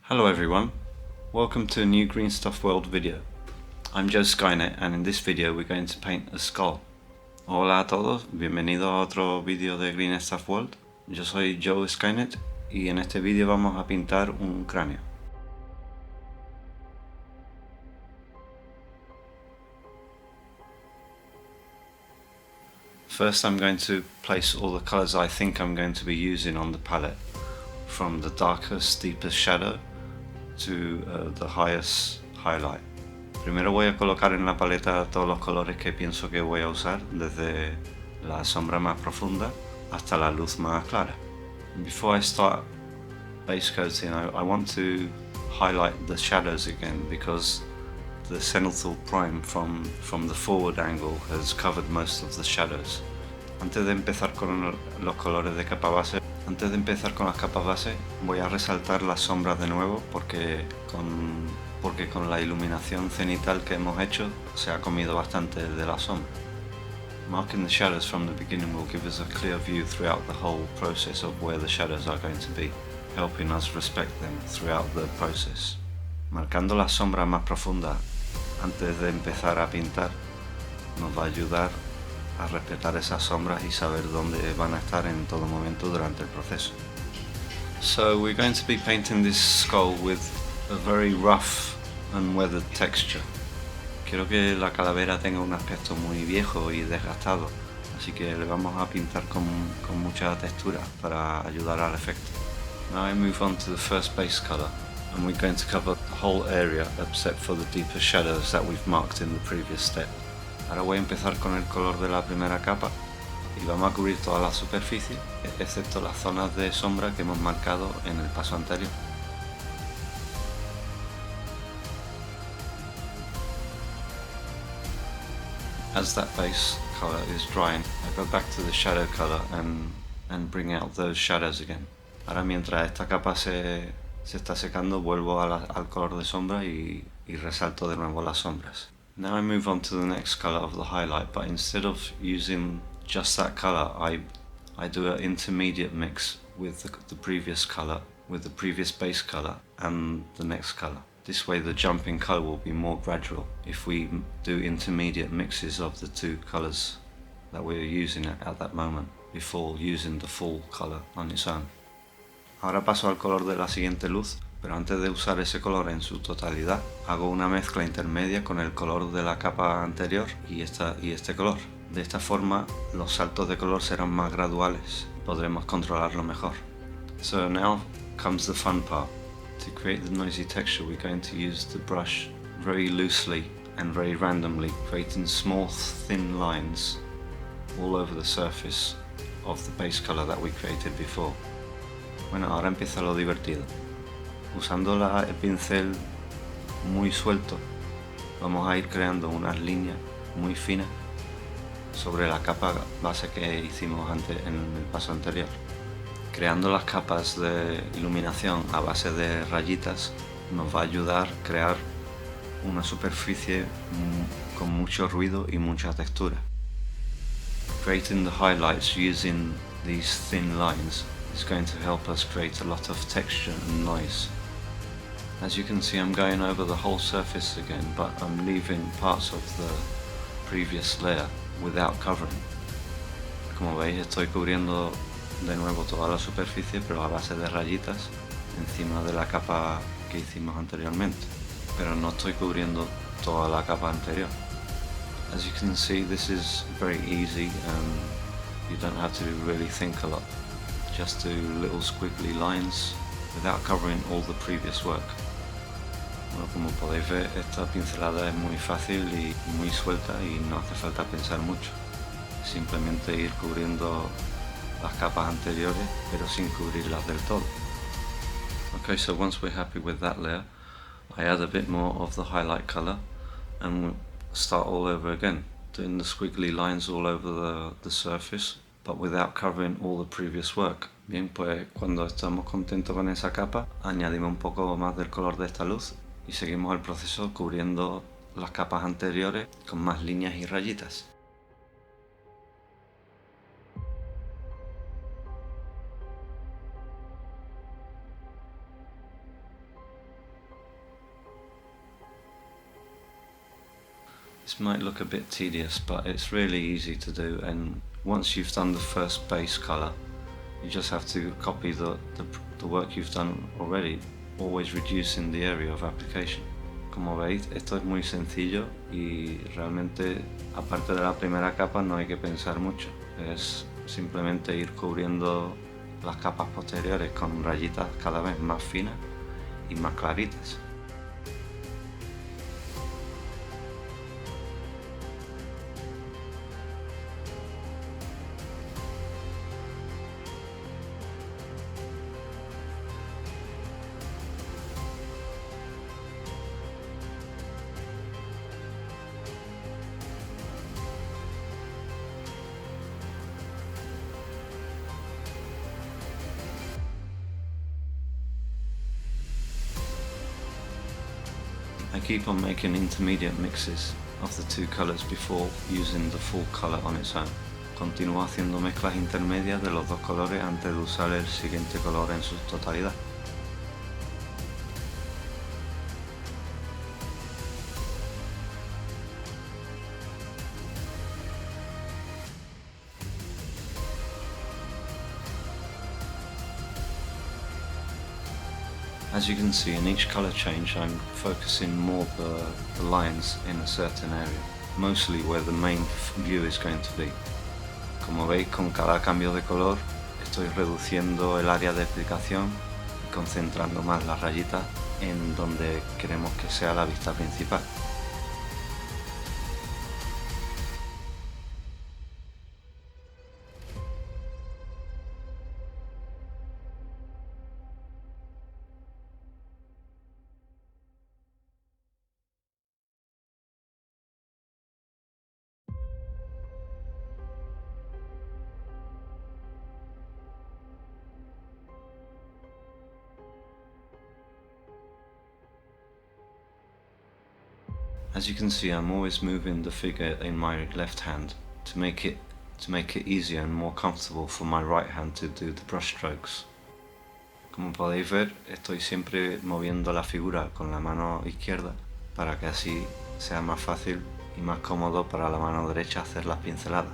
Hello everyone, welcome to a new GreenStuffWorld video. I'm Joe Skynet and in this video we're going to paint a skull. Hola a todos, bienvenidos a otro vídeo de GreenStuffWorld. Yo soy Joe Skynet y en este vídeo vamos a pintar un cráneo. First I'm going to place all the colours I think I'm going to be using on the palette, from the darkest, deepest shadow to the highest highlight. Primero voy a colocar en la paleta todos los colores que pienso que voy a usar, desde la sombra más profunda hasta la luz más clara. Before I start base coating, I want to highlight the shadows again because the cenithal prime from the forward angle has covered most of the shadows. Antes de empezar con los colores de capa base, antes de empezar con las capas base, voy a resaltar las sombras de nuevo porque con la iluminación cenital que hemos hecho se ha comido bastante de la sombra. Marking the shadows from the beginning will give us a clear view throughout the whole process of where the shadows are going to be, helping us respect them throughout the process. Marcando las sombras más profundas antes de empezar a pintar nos va a ayudar a respetar esas sombras y saber dónde van a estar en todo momento durante el proceso. So we're going to be painting this skull with a very rough and weathered texture. Quiero que la calavera tenga un aspecto muy viejo y desgastado, así que le vamos a pintar con mucha textura para ayudar al efecto. Now I move on to the first base color, and we're going to cover the whole area except for the deeper shadows that we've marked in the previous step. Ahora voy a empezar con el color de la primera capa y vamos a cubrir toda la superficie, excepto las zonas de sombra que hemos marcado en el paso anterior. As that base color is drying, I go back to the shadow color and bring out those shadows again. Ahora mientras esta capa se está secando, vuelvo al color de sombra y resalto de nuevo las sombras. Now I move on to the next color of the highlight, but instead of using just that color, I do an intermediate mix with the previous color, with the previous base color and the next color. This way the jump in color will be more gradual if we do intermediate mixes of the two colors that we're using at that moment, before using the full color on its own. Ahora paso al color de la siguiente luz, pero antes de usar ese color en su totalidad, hago una mezcla intermedia con el color de la capa anterior y este color. De esta forma, los saltos de color serán más graduales y podremos controlarlo mejor. So now comes the fun part. To create the noisy texture, we're going to use the brush very loosely and very randomly, creating small thin lines all over the surface of the base color that we created before. Bueno, ahora empieza lo divertido. Usando el pincel muy suelto, vamos a ir creando unas líneas muy finas sobre la capa base que hicimos antes en el paso anterior. Creando las capas de iluminación a base de rayitas nos va a ayudar a crear una superficie con mucho ruido y mucha textura. Creating the highlights using these thin lines is going to help us create a lot of texture and noise. As you can see, I'm going over the whole surface again, but I'm leaving parts of the previous layer without covering. Como veis, estoy cubriendo de nuevo toda la superficie, pero a base de rayitas encima de la capa que hicimos anteriormente, pero no estoy cubriendo toda la capa anterior. As you can see, this is very easy and you don't have to really think a lot. Just do little squiggly lines without covering all the previous work. Bueno, como podéis ver, esta pincelada es muy fácil y muy suelta y no hace falta pensar mucho. Simplemente ir cubriendo las capas anteriores, pero sin cubrirlas del todo. Okay, so once we're happy with that layer, I add a bit more of the highlight color and we'll start all over again, doing the squiggly lines all over the surface, but without covering all the previous work. Bien, pues cuando estamos contentos con esa capa, añadimos un poco más del color de esta luz y seguimos el proceso cubriendo las capas anteriores con más líneas y rayitas. This might look a bit tedious, but it's really easy to do, and once you've done the first base color, you just have to copy the work you've done already, always reducing the area of application. Como veis, esto es muy sencillo y realmente, aparte de la primera capa, no hay que pensar mucho. Es simplemente ir cubriendo las capas posteriores con rayitas cada vez más finas y más claritas. I keep on making intermediate mixes of the two colors before using the full color on its own. Continúo haciendo mezclas intermedias de los dos colores antes de usar el siguiente color en su totalidad. As you can see, in each color change I'm focusing more the lines in a certain area, mostly where the main view is going to be. Como veis, con cada cambio de color estoy reduciendo el área de aplicación y concentrando más las rayitas en donde queremos que sea la vista principal. As you can see, I'm always moving the figure in my left hand to make it easier and more comfortable for my right hand to do the brush strokes. Como podéis ver, estoy siempre moviendo la figura con la mano izquierda para que así sea más fácil y más cómodo para la mano derecha hacer las pinceladas.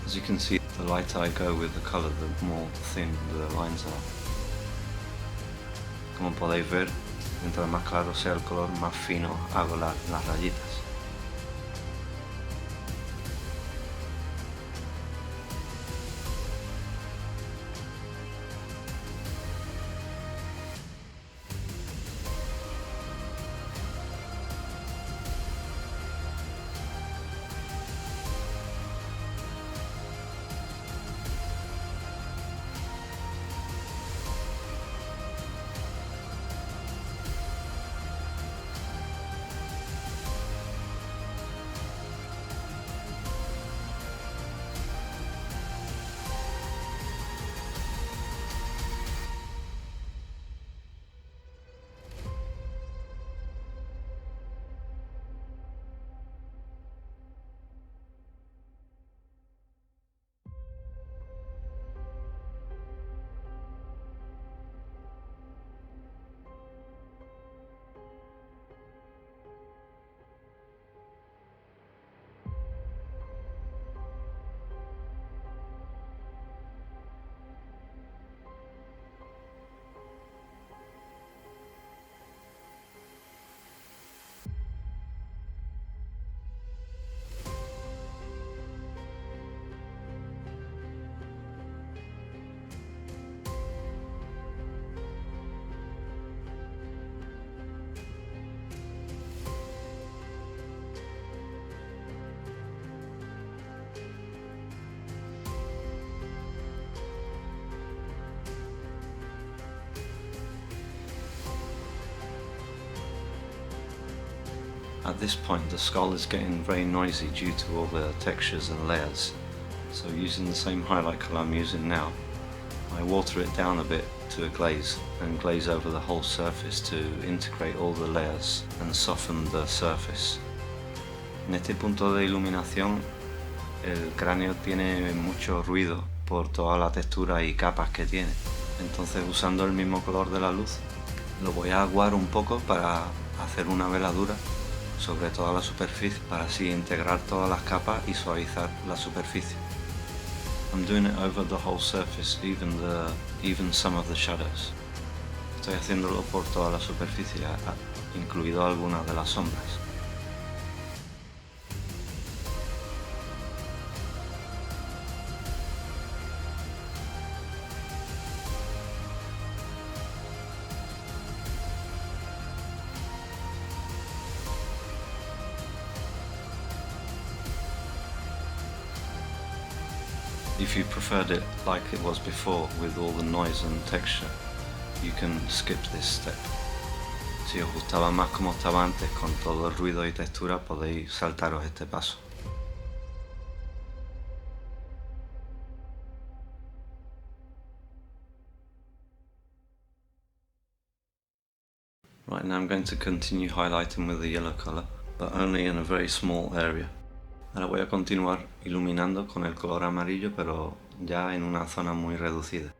As you can see, the lighter I go with the color, the more thin the lines are. Como podéis ver, mientras más claro sea el color, más fino hago las rayitas. At this point the skull is getting very noisy due to all the textures and layers, so using the same highlight colour I'm using now, I water it down a bit to a glaze and glaze over the whole surface to integrate all the layers and soften the surface. En este punto de iluminación el cráneo tiene mucho ruido por toda la textura y capas que tiene, entonces usando el mismo color de la luz lo voy a aguar un poco para hacer una veladura sobre toda la superficie para así integrar todas las capas y suavizar la superficie. I'm doing it over the whole surface, even some of the shadows. Estoy haciéndolo por toda la superficie, incluido algunas de las sombras. If you preferred it like it was before with all the noise and texture, you can skip this step. Si os gustaba más como estaba antes con todo el ruido y textura, podéis saltaros este paso. Right, now I'm going to continue highlighting with the yellow color, but only in a very small area. Ahora voy a continuar iluminando con el color amarillo, pero ya en una zona muy reducida.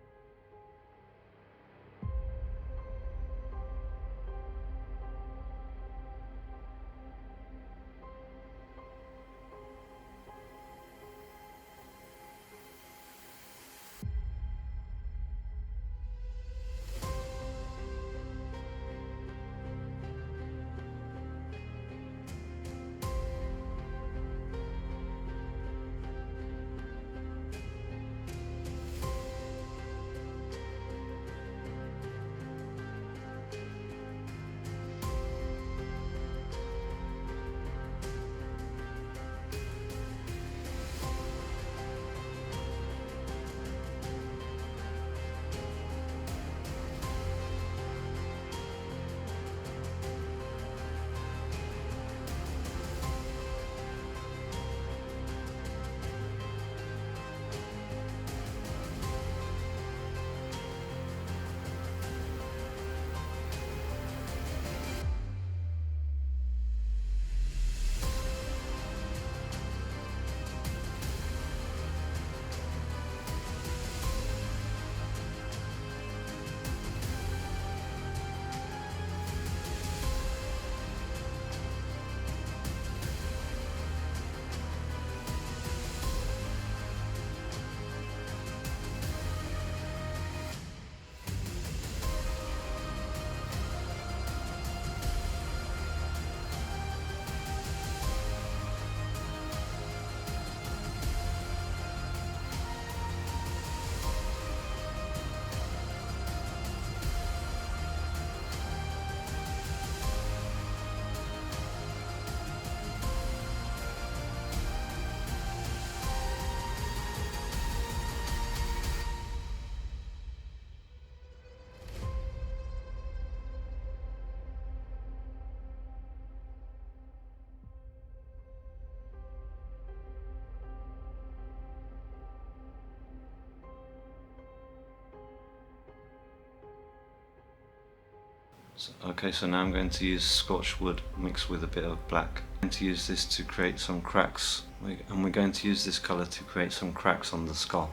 Okay, so now I'm going to use scorched wood mixed with a bit of black. I'm going to use this to create some cracks, and we're going to use this color to create some cracks on the skull.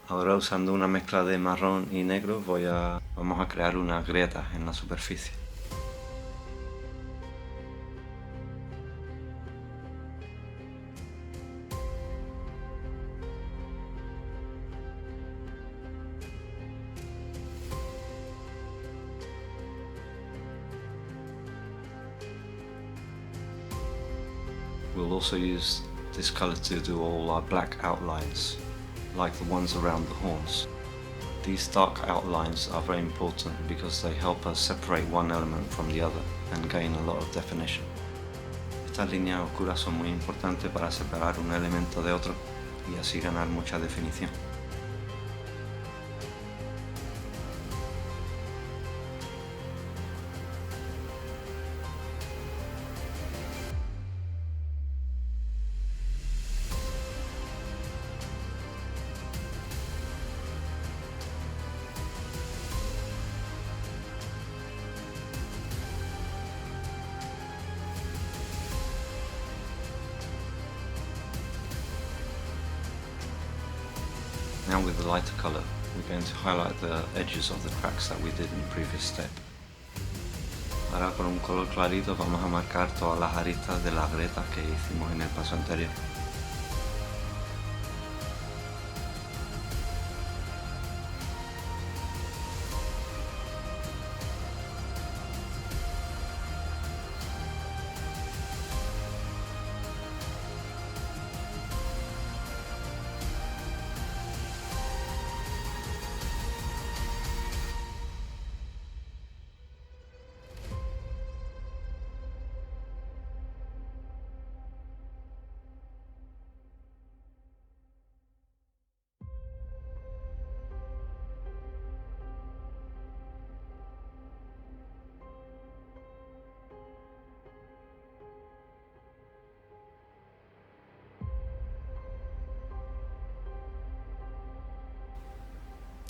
Ahora usando una mezcla de marrón y negro vamos a crear una grieta en la superficie. We'll also use this color to do all our black outlines, like the ones around the horns. These dark outlines are very important because they help us separate one element from the other and gain a lot of definition. Estas líneas oscuras son muy importantes para separar un elemento de otro y así ganar mucha definición. Now with the lighter colour, we're going to highlight the edges of the cracks that we did in the previous step. Ahora con un color clarito vamos a marcar todas las aristas de las grietas que hicimos en el paso anterior.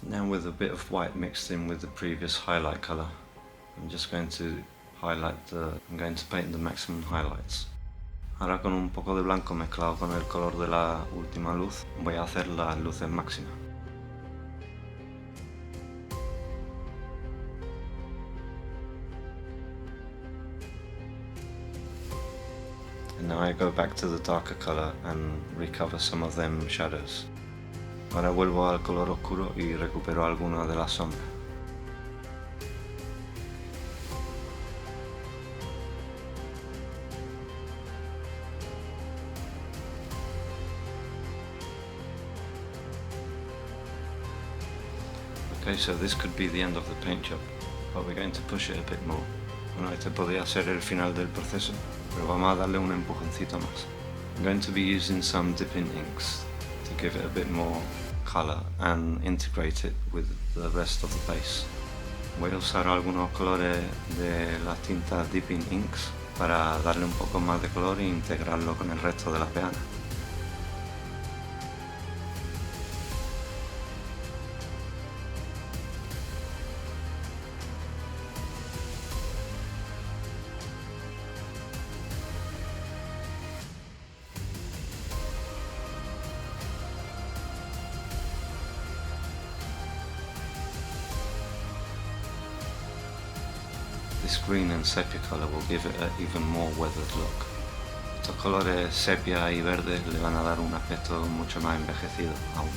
Now with a bit of white mixed in with the previous highlight colour, I'm just going to I'm going to paint the maximum highlights. Ahora con un poco de blanco mezclado con el color de la última luz, voy a hacer las luces máximas. And now I go back to the darker colour and recover some of them shadows. Ahora vuelvo al color oscuro y recupero algunas de las sombras. Okay, so this could be the end of the paint job, but we're going to push it a bit more. Bueno, este podría ser el final del proceso, pero vamos a darle un empujoncito más. I'm going to be using some dipping inks to give it a bit more color and integrate it with the rest of the base. Voy a usar algunos colores de las tintas dipping inks para darle un poco más de color e integrarlo con el resto de las peanas. This green and sepia color will give it an even more weathered look. Estos colores sepia y verde le van a dar un aspecto mucho más envejecido aún.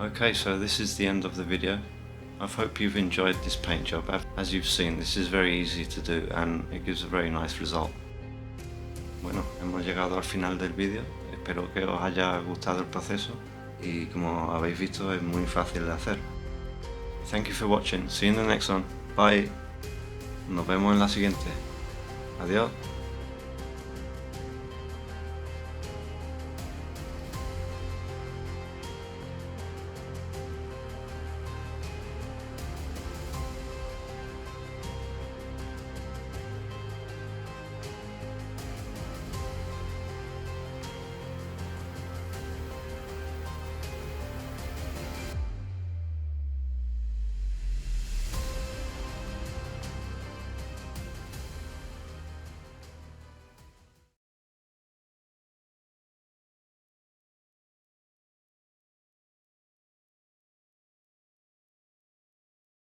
Okay, so this is the end of the video. I hope you've enjoyed this paint job. As you've seen, this is very easy to do and it gives a very nice result. Bueno, hemos llegado al final del vídeo. Espero que os haya gustado el proceso y como habéis visto es muy fácil de hacer. Thank you for watching. See you in the next one. Bye. Nos vemos en la siguiente. Adiós.